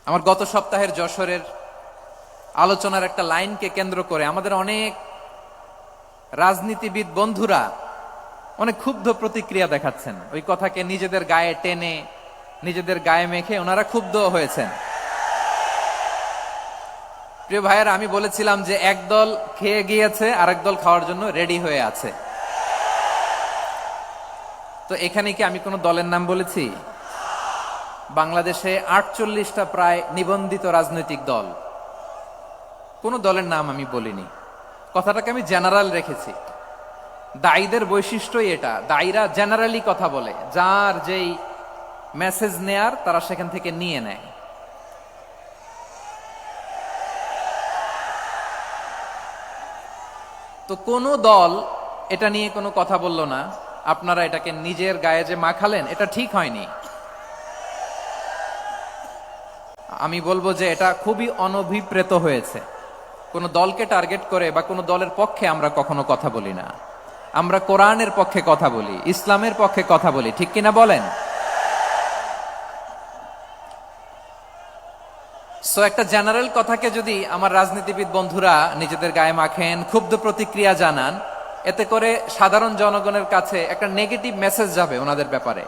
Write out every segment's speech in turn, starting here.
আমার গত সপ্তাহের যশোরের আলোচনার একটা লাইনকে কেন্দ্র করে আমাদের অনেক রাজনীতিবিদ বন্ধুরা অনেক ক্ষুব্ধ প্রতিক্রিয়া দেখাচ্ছেন। ওই কথাকে নিজেদের গায়ে টেনে, নিজেদের গায়ে মেখে ওনারা ক্ষুব্ধ হয়েছেন। প্রিয় ভাইয়েরা, আমি বলেছিলাম যে একদল খেয়ে গিয়েছে, আরেক দল খাওয়ার জন্য রেডি হয়ে আছে। তো এখানে কি আমি কোনো দলের নাম বলেছি? বাংলাদেশে 48টা প্রায় নিবন্ধিত রাজনৈতিক দল, কোন দলের নাম আমি বলিনি। কথাটাকে আমি জেনারেল রেখেছি। দায়ীদের বৈশিষ্ট্যই এটা, দায়ীরা জেনারেলি কথা বলে, যার যেই মেসেজ নেয়ার তারা সেখান থেকে নিয়ে নেয়। তো কোন দল এটা নিয়ে কোনো কথা বলল না। আপনারা এটাকে নিজের গায়ে যে মাখালেন, এটা ঠিক হয়নি। আমি বলবো যে এটা খুবই অনভিপ্রেত হয়েছে। কোন দলকে টার্গেট করে বা কোন দলের পক্ষে আমরা কখনো কথা বলি না। আমরা কোরআনের পক্ষে কথা বলি, ইসলামের পক্ষে কথা বলি, ঠিক কিনা বলেন? সো একটা জেনারেল কথাকে যদি আমার রাজনীতিবিদ বন্ধুরা নিজেদের গায়ে মাখেন, ক্ষুব্ধ প্রতিক্রিয়া জানান, এতে করে সাধারণ জনগণের কাছে একটা নেগেটিভ মেসেজ যাবে ওনাদের ব্যাপারে।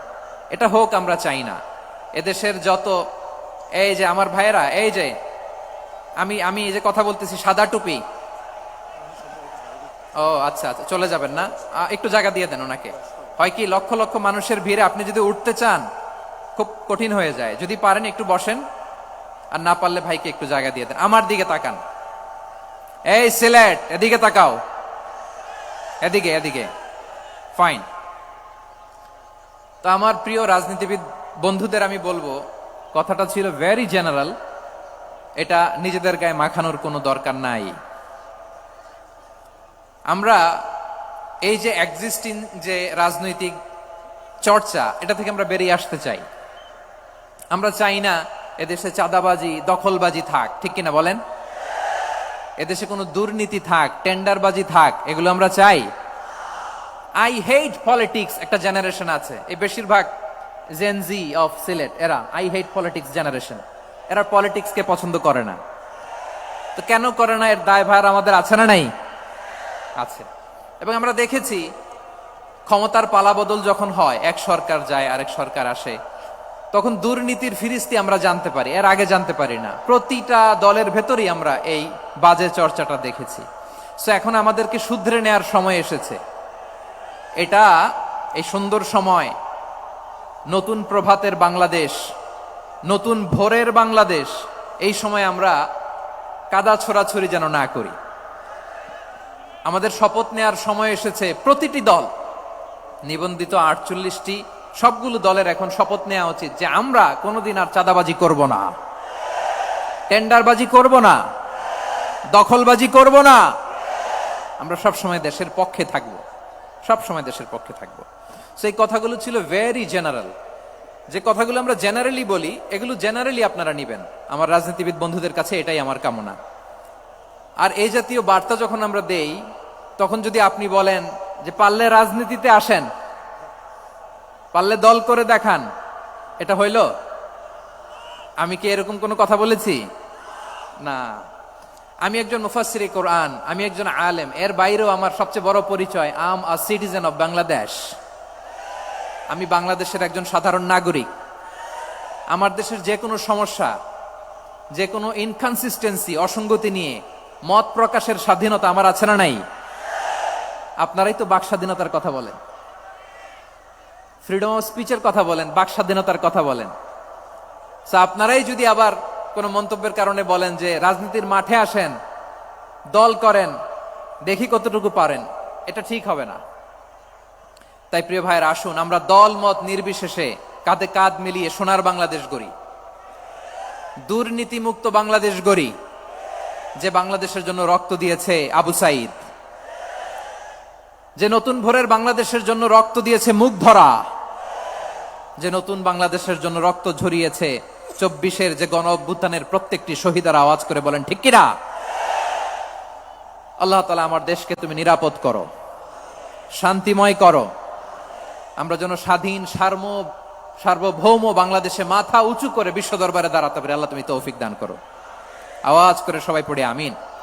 এটা হোক আমরা চাই না। এদেশের যত এই যে আমার ভাইয়েরা, এই যে আমি এই যে কথা বলতেছি, সাদা টুপি, ও আচ্ছা আচ্ছা, চলে যাবেন না? একটু জায়গা দিয়ে দেন ওনাকে। হয় কি, লক্ষ লক্ষ মানুষের ভিড়ে আপনি যদি উঠতে চান খুব কঠিন হয়ে যায়। যদি পারেন একটু বসেন, আর না পারলে ভাইকে একটু জায়গা দিয়ে দেন। আমার দিকে তাকান, এই সিলেট, এদিকে তাকাও, এদিকে এদিকে, ফাইন। তো আমার প্রিয় রাজনীতিবিদ বন্ধুদের আমি বলবো, কথাটা ছিল ভেরি জেনারেল, এটা নিজেদের গায়ে মাখানোর কোনো দরকার নাই। আমরা এই যে এক্সিস্টিং যে রাজনৈতিক চর্চা, এটা থেকে আমরা বেরিয়ে আসতে চাই। আমরা চাই না এদেশে চাঁদাবাজি, দখলবাজি থাক, ঠিক কিনা বলেন? এদেশে কোনো দুর্নীতি থাক, টেন্ডারবাজি থাক, এগুলো আমরা চাই। আই হেট পলিটিক্স একটা জেনারেশন আছে, এই বেশিরভাগ জেনজি অফ সিলেট, এরা আই হেট পলিটিক্স জেনারেশন। এরা পলিটিক্সকে পছন্দ করে না। তো কেন করে না, এর দায়ভার আমাদের আছে না নাই? আছে। এবং আমরা দেখেছি ক্ষমতার পালাবদল যখন হয়, এক সরকার যায় আরেক সরকার আসে, তখন দুর্নীতির ফিরিস্তি আমরা জানতে পারি, এর আগে জানতে পারি না। প্রতিটা দলের ভেতরেই আমরা এই বাজে চর্চাটা দেখেছি। সো এখন আমাদেরকে শুধরে নেয়ার সময় এসেছে। এটা এই সুন্দর সময়, নতুন প্রভাতের বাংলাদেশ, নতুন ভোরের বাংলাদেশ, এই সময় আমরা কাদা ছোড়াছড়ি যেন না করি। আমাদের শপথ নেয়ার সময় এসেছে। প্রতিটি দল, নিবন্ধিত 48টি, সবগুলো দলের এখন শপথ নেওয়া উচিত যে আমরা কোনোদিন আর চাঁদাবাজি করব না, টেন্ডারবাজি করব না, দখলবাজি করব না। আমরা সবসময় দেশের পক্ষে থাকব, সবসময় দেশের পক্ষে থাকব। সেই কথাগুলো ছিল ভেরি জেনারেল। যে কথাগুলো আমরা জেনারেলি বলি, এগুলো জেনারেলি আপনারা নিবেন। আমার রাজনীতিবিদ বন্ধুদের কাছে এটাই আমার কামনা। আর এই জাতীয় বার্তা যখন আমরা দেই, তখন যদি আপনি বলেন যে পারলে রাজনীতিতে আসেন, পারলে দল করে দেখান, এটা হইল? আমি কি এরকম কোনো কথা বলেছি? না। আমি একজন মুফাসসিরে কোরআন, আমি একজন আলেম, এর বাইরেও আমার সবচেয়ে বড় পরিচয়, আম আ সিটিজেন অফ বাংলাদেশ। আমি বাংলাদেশের একজন সাধারণ নাগরিক। আমার দেশের যে কোনো সমস্যা, যে কোনো ইনকনসিস্টেন্সি, অসঙ্গতি নিয়ে মত প্রকাশের স্বাধীনতা আমার আছে না নাই? আপনারাই তো বাক স্বাধীনতার কথা বলেন, ফ্রিডম অফ স্পিচের কথা বলেন, বাক স্বাধীনতার কথা বলেন। আপনারাই যদি আবার কোন মন্তব্যের কারণে বলেন যে রাজনীতির মাঠে আসেন, দল করেন, দেখি কতটুকু পারেন, এটা ঠিক হবে না। তাই প্রিয় ভাইয়ের, আসুন আমরা দল মত নির্বিশেষে কাঁধে কাঁধ মিলিয়ে সোনার বাংলাদেশ গড়ি, দুর্নীতিমুক্ত বাংলাদেশ গড়ি। যে বাংলাদেশের জন্য রক্ত দিয়েছে আবু সাইদ, যে নতুন ভোরের বাংলাদেশের জন্য রক্ত দিয়েছে মুগ্ধরা, যে নতুন বাংলাদেশের জন্য রক্ত ঝরিয়েছে 24-এর যে গণ অভ্যুত্থানের প্রত্যেকটি শহীদের, আওয়াজ করে বলেন ঠিক কিনা? আল্লাহ তাআলা আমার দেশকে তুমি নিরাপদ করো, শান্তিময় করো। আমরা যেন স্বাধীন, সার্বভৌম বাংলাদেশে মাথা উঁচু করে বিশ্ব দরবারে দাঁড়াতে পারে। আল্লাহ তুমি তৌফিক দান করো। আওয়াজ করে সবাই পড়ে আমিন।